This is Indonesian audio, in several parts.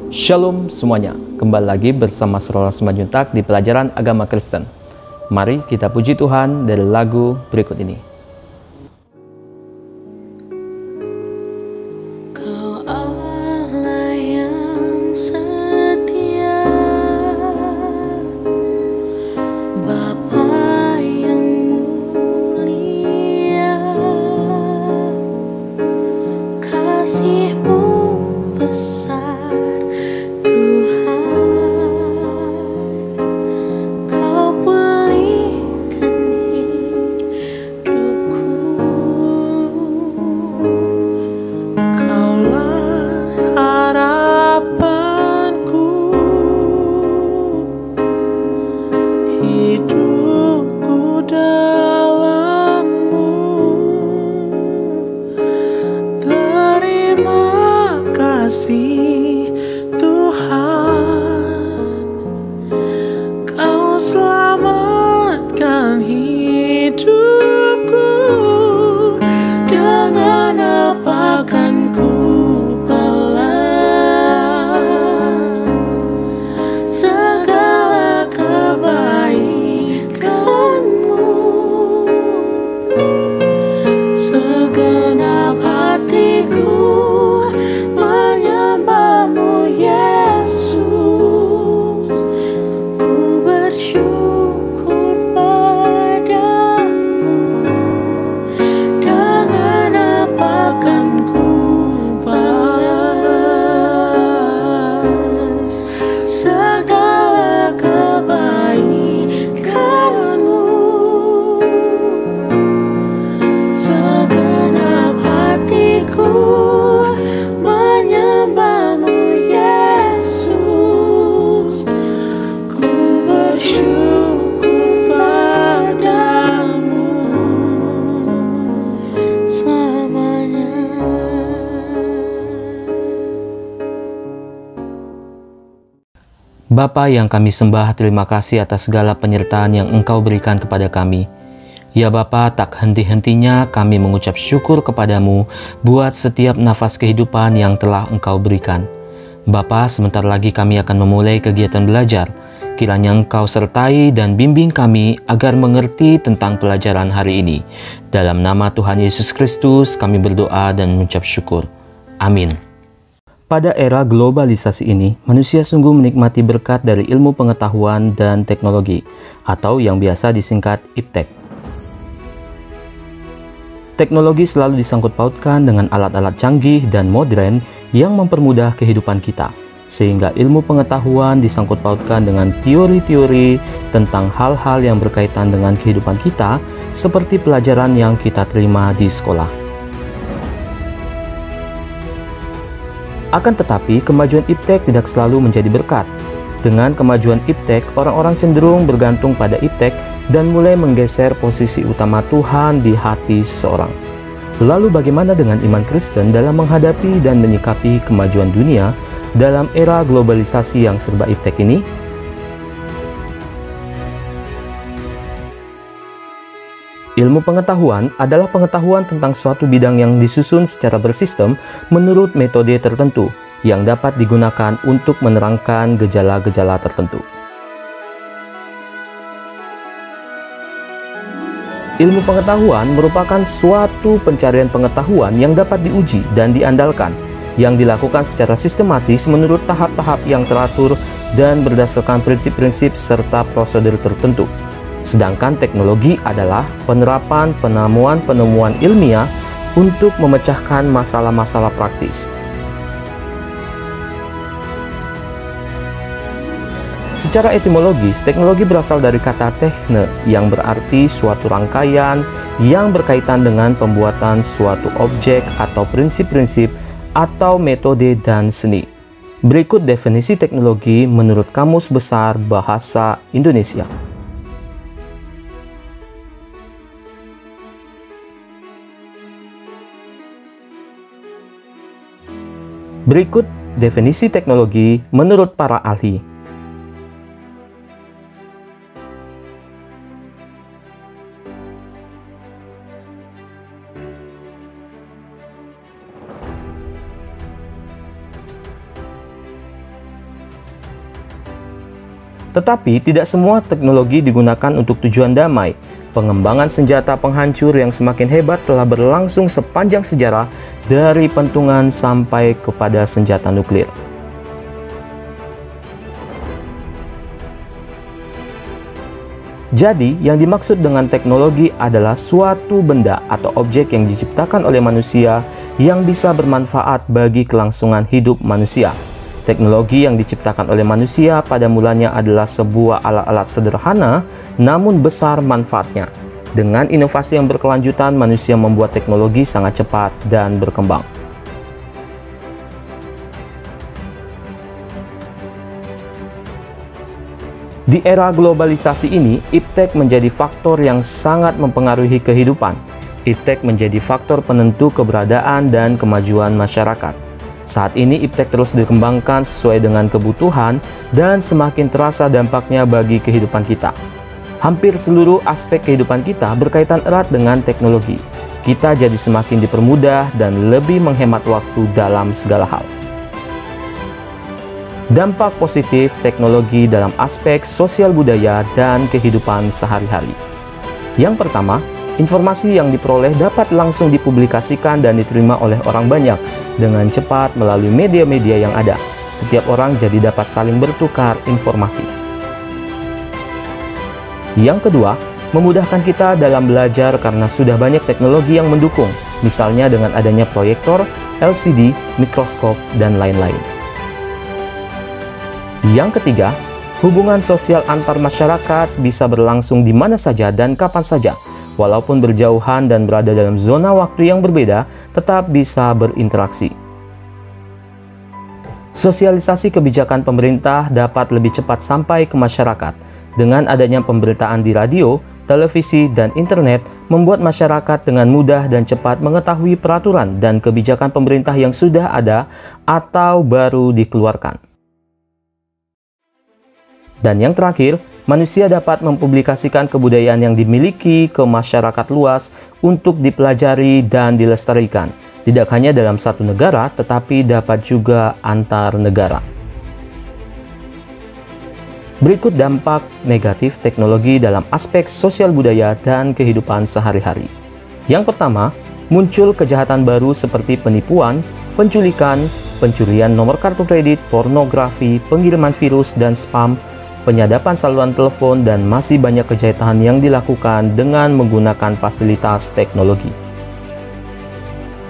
Shalom semuanya, kembali lagi bersama Saudara Simanjuntak di pelajaran agama Kristen. Mari kita puji Tuhan dari lagu berikut ini. Kau Allah yang setia, Bapa yang mulia, kasih-Mu besar Tuhan, Kau pulihkan hidupku. Kaulah harapanku, hidupku dalam-Mu. Terima kasih Tuhan, Kau selamatkan hidupku. Dengan apa kan ku balas segala kebaikan-Mu? Segenap hatiku menyembah-Mu, Yesus. Ku bersyukur padamu. Dengan apa kan ku balas segala kebaikan-Mu? Segenap hatiku menyembah-Mu, Yesus. Ku bersyukur padamu selamanya. Bapa yang kami sembah, terima kasih atas segala penyertaan yang Engkau berikan kepada kami. Ya Bapa, tak henti-hentinya kami mengucap syukur kepadamu buat setiap nafas kehidupan yang telah Engkau berikan. Bapa, sebentar lagi kami akan memulai kegiatan belajar. Kiranya Engkau sertai dan bimbing kami agar mengerti tentang pelajaran hari ini. Dalam nama Tuhan Yesus Kristus kami berdoa dan mengucap syukur. Amin. Pada era globalisasi ini, manusia sungguh menikmati berkat dari ilmu pengetahuan dan teknologi, atau yang biasa disingkat IPTEK. Teknologi selalu disangkut pautkan dengan alat-alat canggih dan modern yang mempermudah kehidupan kita, sehingga ilmu pengetahuan disangkut pautkan dengan teori-teori tentang hal-hal yang berkaitan dengan kehidupan kita, seperti pelajaran yang kita terima di sekolah. Akan tetapi, kemajuan IPTEK tidak selalu menjadi berkat. Dengan kemajuan IPTEK, orang-orang cenderung bergantung pada IPTEK dan mulai menggeser posisi utama Tuhan di hati seseorang. Lalu bagaimana dengan iman Kristen dalam menghadapi dan menyikapi kemajuan dunia dalam era globalisasi yang serba IPTEK ini? Ilmu pengetahuan adalah pengetahuan tentang suatu bidang yang disusun secara bersistem menurut metode tertentu yang dapat digunakan untuk menerangkan gejala-gejala tertentu. Ilmu pengetahuan merupakan suatu pencarian pengetahuan yang dapat diuji dan diandalkan, yang dilakukan secara sistematis menurut tahap-tahap yang teratur dan berdasarkan prinsip-prinsip serta prosedur tertentu. Sedangkan teknologi adalah penerapan penemuan-penemuan ilmiah untuk memecahkan masalah-masalah praktis. Secara etimologis, teknologi berasal dari kata tekne yang berarti suatu rangkaian yang berkaitan dengan pembuatan suatu objek atau prinsip-prinsip atau metode dan seni. Berikut definisi teknologi menurut Kamus Besar Bahasa Indonesia. Berikut definisi teknologi menurut para ahli. Tetapi tidak semua teknologi digunakan untuk tujuan damai. Pengembangan senjata penghancur yang semakin hebat telah berlangsung sepanjang sejarah, dari pentungan sampai kepada senjata nuklir. Jadi, yang dimaksud dengan teknologi adalah suatu benda atau objek yang diciptakan oleh manusia yang bisa bermanfaat bagi kelangsungan hidup manusia. Teknologi yang diciptakan oleh manusia pada mulanya adalah sebuah alat-alat sederhana, namun besar manfaatnya. Dengan inovasi yang berkelanjutan, manusia membuat teknologi sangat cepat dan berkembang. Di era globalisasi ini, iptek menjadi faktor yang sangat mempengaruhi kehidupan. Iptek menjadi faktor penentu keberadaan dan kemajuan masyarakat. Saat ini iptek terus dikembangkan sesuai dengan kebutuhan dan semakin terasa dampaknya bagi kehidupan kita. Hampir seluruh aspek kehidupan kita berkaitan erat dengan teknologi. Kita jadi semakin dipermudah dan lebih menghemat waktu dalam segala hal. Dampak positif teknologi dalam aspek sosial budaya dan kehidupan sehari-hari. Yang pertama, informasi yang diperoleh dapat langsung dipublikasikan dan diterima oleh orang banyak dengan cepat melalui media-media yang ada. Setiap orang jadi dapat saling bertukar informasi. Yang kedua, memudahkan kita dalam belajar karena sudah banyak teknologi yang mendukung, misalnya dengan adanya proyektor, LCD, mikroskop, dan lain-lain. Yang ketiga, hubungan sosial antar masyarakat bisa berlangsung di mana saja dan kapan saja. Walaupun berjauhan dan berada dalam zona waktu yang berbeda, tetap bisa berinteraksi. Sosialisasi kebijakan pemerintah dapat lebih cepat sampai ke masyarakat. Dengan adanya pemberitaan di radio, televisi, dan internet, membuat masyarakat dengan mudah dan cepat mengetahui peraturan dan kebijakan pemerintah yang sudah ada atau baru dikeluarkan. Dan yang terakhir, manusia dapat mempublikasikan kebudayaan yang dimiliki ke masyarakat luas untuk dipelajari dan dilestarikan. Tidak hanya dalam satu negara, tetapi dapat juga antar negara. Berikut dampak negatif teknologi dalam aspek sosial budaya dan kehidupan sehari-hari. Yang pertama, muncul kejahatan baru seperti penipuan, penculikan, pencurian nomor kartu kredit, pornografi, pengiriman virus dan spam, penyadapan saluran telepon, dan masih banyak kejahatan yang dilakukan dengan menggunakan fasilitas teknologi.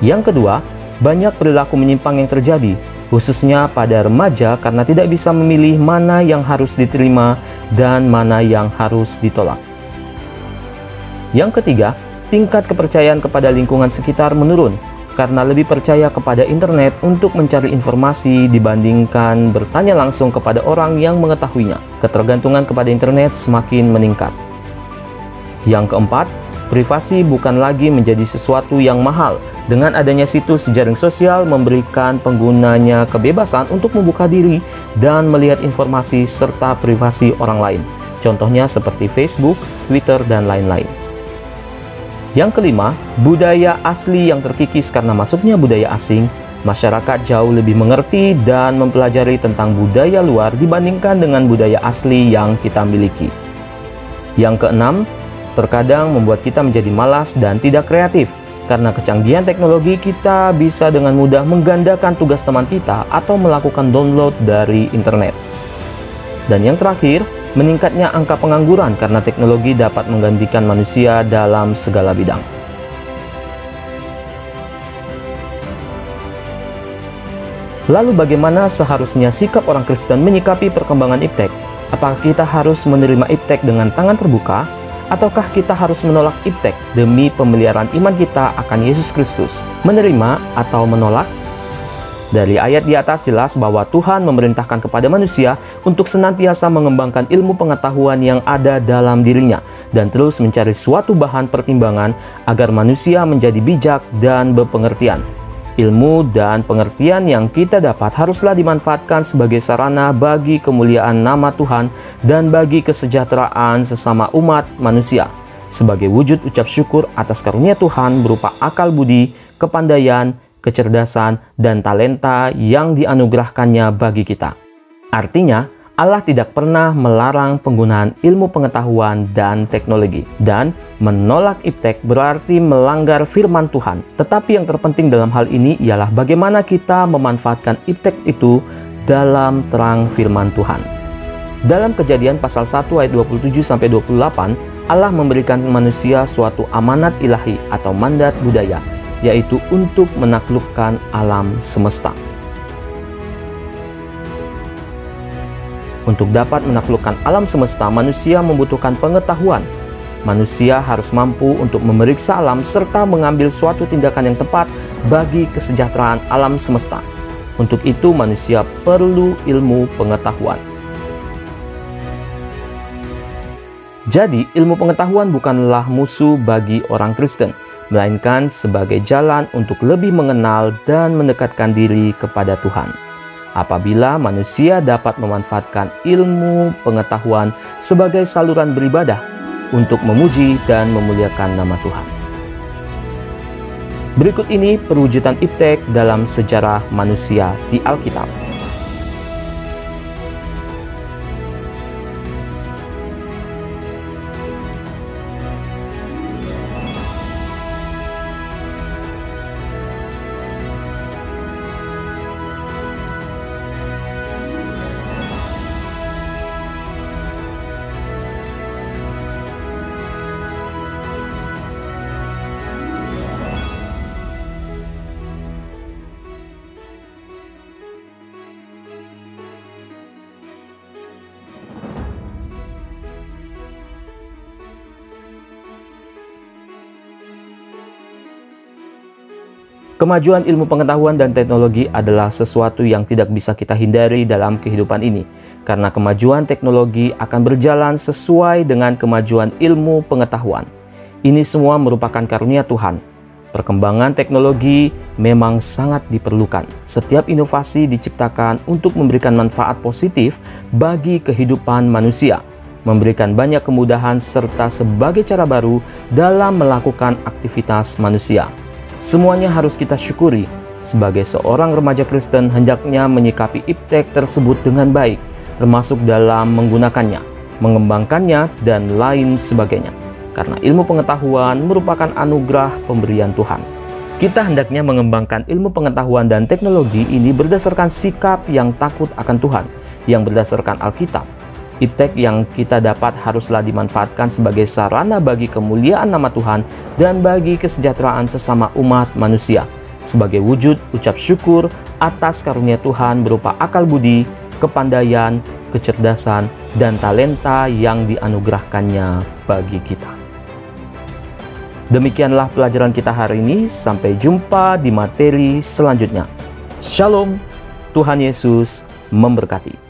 Yang kedua, banyak perilaku menyimpang yang terjadi, khususnya pada remaja karena tidak bisa memilih mana yang harus diterima dan mana yang harus ditolak. Yang ketiga, tingkat kepercayaan kepada lingkungan sekitar menurun, karena lebih percaya kepada internet untuk mencari informasi dibandingkan bertanya langsung kepada orang yang mengetahuinya. Ketergantungan kepada internet semakin meningkat. Yang keempat, privasi bukan lagi menjadi sesuatu yang mahal. Dengan adanya situs jaring sosial memberikan penggunanya kebebasan untuk membuka diri dan melihat informasi serta privasi orang lain. Contohnya seperti Facebook, Twitter, dan lain-lain. Yang kelima, budaya asli yang terkikis karena masuknya budaya asing. Masyarakat jauh lebih mengerti dan mempelajari tentang budaya luar dibandingkan dengan budaya asli yang kita miliki. Yang keenam, terkadang membuat kita menjadi malas dan tidak kreatif. Karena kecanggihan teknologi, kita bisa dengan mudah menggandakan tugas teman kita atau melakukan download dari internet. Dan yang terakhir, meningkatnya angka pengangguran karena teknologi dapat menggantikan manusia dalam segala bidang. Lalu bagaimana seharusnya sikap orang Kristen menyikapi perkembangan iptek? Apakah kita harus menerima iptek dengan tangan terbuka? Ataukah kita harus menolak iptek demi pemeliharaan iman kita akan Yesus Kristus? Menerima atau menolak? Dari ayat di atas jelas bahwa Tuhan memerintahkan kepada manusia untuk senantiasa mengembangkan ilmu pengetahuan yang ada dalam dirinya dan terus mencari suatu bahan pertimbangan agar manusia menjadi bijak dan berpengertian. Ilmu dan pengertian yang kita dapat haruslah dimanfaatkan sebagai sarana bagi kemuliaan nama Tuhan dan bagi kesejahteraan sesama umat manusia, sebagai wujud ucap syukur atas karunia Tuhan berupa akal budi, kepandaian, kecerdasan, dan talenta yang dianugerahkannya bagi kita. Artinya, Allah tidak pernah melarang penggunaan ilmu pengetahuan dan teknologi. Dan menolak iptek berarti melanggar firman Tuhan. Tetapi yang terpenting dalam hal ini ialah bagaimana kita memanfaatkan iptek itu dalam terang firman Tuhan. Dalam Kejadian pasal 1 ayat 27-28, Allah memberikan manusia suatu amanat ilahi atau mandat budaya, yaitu untuk menaklukkan alam semesta. Untuk dapat menaklukkan alam semesta, manusia membutuhkan pengetahuan. Manusia harus mampu untuk memeriksa alam serta mengambil suatu tindakan yang tepat bagi kesejahteraan alam semesta. Untuk itu, manusia perlu ilmu pengetahuan. Jadi, ilmu pengetahuan bukanlah musuh bagi orang Kristen, melainkan sebagai jalan untuk lebih mengenal dan mendekatkan diri kepada Tuhan. Apabila manusia dapat memanfaatkan ilmu pengetahuan sebagai saluran beribadah untuk memuji dan memuliakan nama Tuhan. Berikut ini perwujudan iptek dalam sejarah manusia di Alkitab. Kemajuan ilmu pengetahuan dan teknologi adalah sesuatu yang tidak bisa kita hindari dalam kehidupan ini, karena kemajuan teknologi akan berjalan sesuai dengan kemajuan ilmu pengetahuan. Ini semua merupakan karunia Tuhan. Perkembangan teknologi memang sangat diperlukan. Setiap inovasi diciptakan untuk memberikan manfaat positif bagi kehidupan manusia, memberikan banyak kemudahan serta sebagai cara baru dalam melakukan aktivitas manusia. Semuanya harus kita syukuri. Sebagai seorang remaja Kristen, hendaknya menyikapi iptek tersebut dengan baik, termasuk dalam menggunakannya, mengembangkannya, dan lain sebagainya. Karena ilmu pengetahuan merupakan anugerah pemberian Tuhan. Kita hendaknya mengembangkan ilmu pengetahuan dan teknologi ini berdasarkan sikap yang takut akan Tuhan, yang berdasarkan Alkitab. Iptek yang kita dapat haruslah dimanfaatkan sebagai sarana bagi kemuliaan nama Tuhan dan bagi kesejahteraan sesama umat manusia, sebagai wujud ucap syukur atas karunia Tuhan berupa akal budi, kepandaian, kecerdasan, dan talenta yang dianugerahkannya bagi kita. Demikianlah pelajaran kita hari ini. Sampai jumpa di materi selanjutnya. Shalom, Tuhan Yesus memberkati.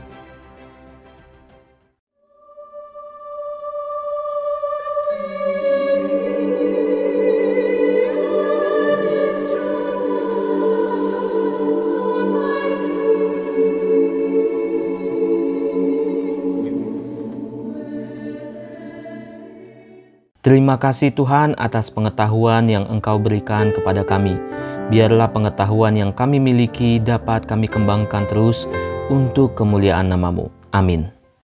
Terima kasih Tuhan atas pengetahuan yang Engkau berikan kepada kami. Biarlah pengetahuan yang kami miliki dapat kami kembangkan terus untuk kemuliaan nama-Mu. Amin.